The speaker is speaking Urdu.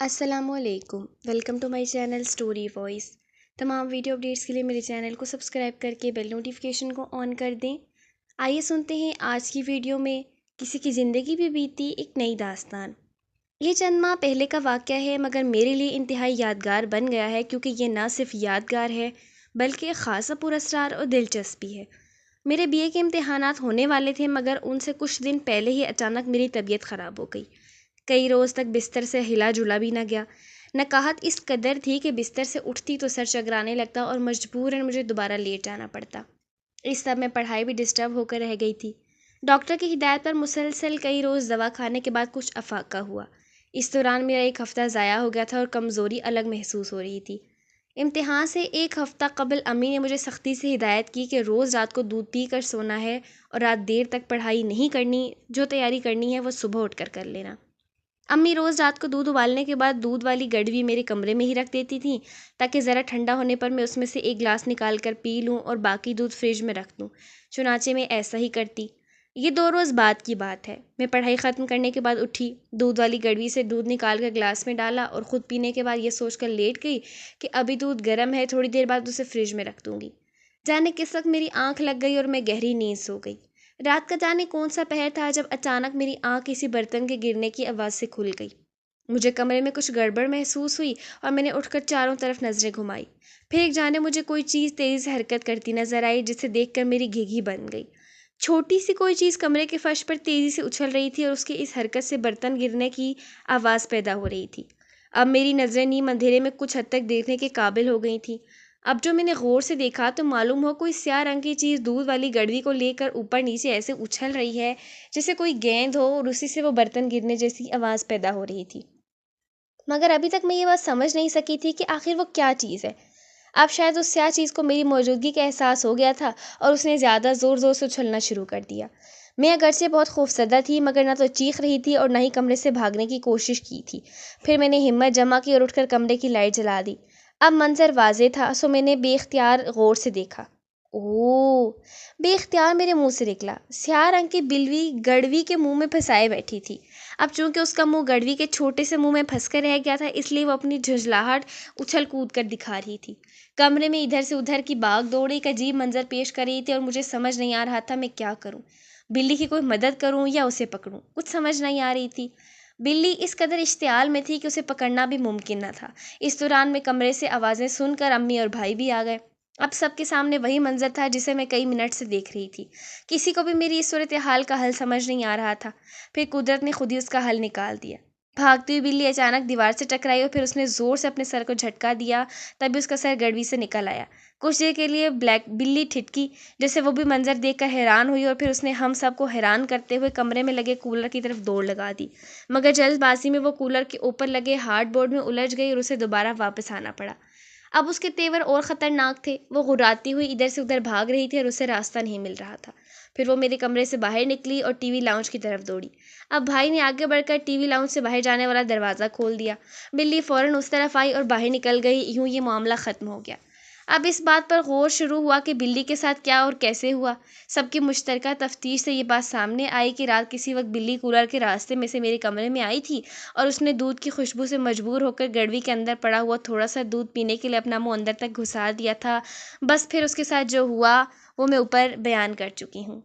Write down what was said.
السلام علیکم، welcome to my channel story voice. تمام ویڈیو اپڈیٹس کے لیے میرے چینل کو سبسکرائب کر کے بیل نوٹیفیکیشن کو آن کر دیں۔ آئیے سنتے ہیں آج کی ویڈیو میں کسی کی زندگی بھی بیتی ایک نئی داستان۔ یہ چند ماہ پہلے کا واقعہ ہے، مگر میرے لیے انتہائی یادگار بن گیا ہے، کیونکہ یہ نہ صرف یادگار ہے بلکہ ایک خاصا پراسرار اور دلچسپ بھی ہے۔ میرے BA کے امتحانات ہونے والے تھے، مگر ان سے کچھ دن پہلے ہی اچانک میری طبیعت خراب ہو گئی۔ کئی روز تک بستر سے ہلا جلا بھی نہ گیا۔ نقاہت اس قدر تھی کہ بستر سے اٹھتی تو سر چکرانے لگتا اور مجبوراً مجھے دوبارہ لیٹ جانا پڑتا۔ اس سب میں پڑھائی بھی ڈسٹرب ہو کر رہ گئی تھی۔ ڈاکٹر کی ہدایت پر مسلسل کئی روز دوا کھانے کے بعد کچھ افاقہ ہوا۔ اس دوران میرا ایک ہفتہ ضائع ہو گیا تھا اور کمزوری الگ محسوس ہو رہی تھی۔ امتحان سے ایک ہفتہ قبل امی نے مجھے سختی سے ہدایت کی کہ روز رات کو دودھ پی کر سونا ہے اور رات دیر تک پڑھائی نہیں کرنی، جو تیاری کرنی ہے وہ صبح اٹھ کر لینا۔ امی روز رات کو دودھ ابالنے کے بعد دودھ والی گڑوی میرے کمرے میں ہی رکھ دیتی تھیں، تاکہ ذرا ٹھنڈا ہونے پر میں اس میں سے ایک گلاس نکال کر پی لوں اور باقی دودھ فریج میں رکھ دوں۔ چنانچہ میں ایسا ہی کرتی۔ یہ 2 روز بعد کی بات ہے۔ میں پڑھائی ختم کرنے کے بعد اٹھی، دودھ والی گڑوی سے دودھ نکال کر گلاس میں ڈالا اور خود پینے کے بعد یہ سوچ کر لیٹ گئی کہ ابھی دودھ گرم ہے، تھوڑی دیر بعد اسے فریج میں رکھ دوں گی۔ جانے کس وقت میری آنکھ لگ گئی اور میں گہری نیند سو گئی۔ رات کا جانے کون سا پہر تھا جب اچانک میری آنکھ کسی برتن کے گرنے کی آواز سے کھل گئی۔ مجھے کمرے میں کچھ گڑبڑ محسوس ہوئی اور میں نے اٹھ کر چاروں طرف نظریں گھمائی۔ پھر ایک جانے مجھے کوئی چیز تیزی سے حرکت کرتی نظر آئی، جسے دیکھ کر میری گھگی بن گئی۔ چھوٹی سی کوئی چیز کمرے کے فرش پر تیزی سے اچھل رہی تھی اور اس کی اس حرکت سے برتن گرنے کی آواز پیدا ہو رہی تھی۔ اب میری نظریں نیم اندھیرے میں کچھ حد تک دیکھنے کے قابل ہو گئی تھیں۔ اب جو میں نے غور سے دیکھا تو معلوم ہوا کوئی سیاہ رنگ کی چیز دودھ والی گڑوی کو لے کر اوپر نیچے ایسے اچھل رہی ہے جیسے کوئی گیند ہو، اور اسی سے وہ برتن گرنے جیسی آواز پیدا ہو رہی تھی۔ مگر ابھی تک میں یہ بات سمجھ نہیں سکی تھی کہ آخر وہ کیا چیز ہے۔ اب شاید اس سیاہ چیز کو میری موجودگی کا احساس ہو گیا تھا اور اس نے زیادہ زور زور سے اچھلنا شروع کر دیا۔ میں اگرچہ بہت خوفزدہ تھی، مگر نہ تو چیخ رہی تھی اور نہ ہی کمرے سے بھاگنے کی کوشش کی تھی۔ پھر میں نے ہمت جمع کی اور اٹھ کر کمرے کی لائٹ جلا دی۔ اب منظر واضح تھا، سو میں نے بے اختیار غور سے دیکھا۔ اوہ! بے اختیار میرے منہ سے نکلا۔ سیاہ رنگ کی بلوی گڑوی کے منہ میں پھنسائے بیٹھی تھی۔ اب چونکہ اس کا منہ گڑوی کے چھوٹے سے منہ میں پھنس کر رہ گیا تھا، اس لیے وہ اپنی جھنجھلاہٹ اچھل کود کر دکھا رہی تھی۔ کمرے میں ادھر سے ادھر کی باغ دوڑ ایک عجیب منظر پیش کر رہی تھی اور مجھے سمجھ نہیں آ رہا تھا میں کیا کروں۔ بلی کی کوئی مدد کروں یا اسے پکڑوں، کچھ سمجھ نہیں آ رہی تھی۔ بلی اس قدر اشتعال میں تھی کہ اسے پکڑنا بھی ممکن نہ تھا۔ اس دوران میں کمرے سے آوازیں سن کر امی اور بھائی بھی آ گئے۔ اب سب کے سامنے وہی منظر تھا جسے میں کئی منٹ سے دیکھ رہی تھی۔ کسی کو بھی میری اس صورتحال کا حل سمجھ نہیں آ رہا تھا۔ پھر قدرت نے خود ہی اس کا حل نکال دیا۔ بھاگتی ہوئی بلی اچانک دیوار سے ٹکرائی اور پھر اس نے زور سے اپنے سر کو جھٹکا دیا، تبھی اس کا سر گڑوی سے نکل آیا۔ کچھ دیر کے لیے بلی ٹھٹکی، جیسے وہ بھی منظر دیکھ کر حیران ہوئی، اور پھر اس نے ہم سب کو حیران کرتے ہوئے کمرے میں لگے کولر کی طرف دوڑ لگا دی۔ مگر جلد بازی میں وہ کولر کے اوپر لگے ہارڈ بورڈ میں الجھ گئی اور اسے دوبارہ واپس آنا پڑا۔ اب اس کے تیور اور خطرناک تھے۔ وہ غراتی ہوئی ادھر سے ادھر بھاگ رہی تھی اور اسے راستہ نہیں مل رہا تھا۔ پھر وہ میرے کمرے سے باہر نکلی اور TV لاؤنج کی طرف دوڑی۔ اب بھائی نے آگے بڑھ کر TV لاؤنج سے باہر جانے والا دروازہ کھول دیا۔ بلی فوراً اس طرف آئی اور باہر نکل گئی۔ یوں یہ معاملہ ختم ہو گیا۔ اب اس بات پر غور شروع ہوا کہ بلی کے ساتھ کیا اور کیسے ہوا۔ سب کی مشترکہ تفتیش سے یہ بات سامنے آئی کہ رات کسی وقت بلی کولر کے راستے میں سے میرے کمرے میں آئی تھی اور اس نے دودھ کی خوشبو سے مجبور ہو کر گڑوی کے اندر پڑا ہوا تھوڑا سا دودھ پینے کے لیے اپنا منہ اندر تک گھسا دیا تھا۔ بس پھر اس کے ساتھ جو ہوا وہ میں اوپر بیان کر چکی ہوں۔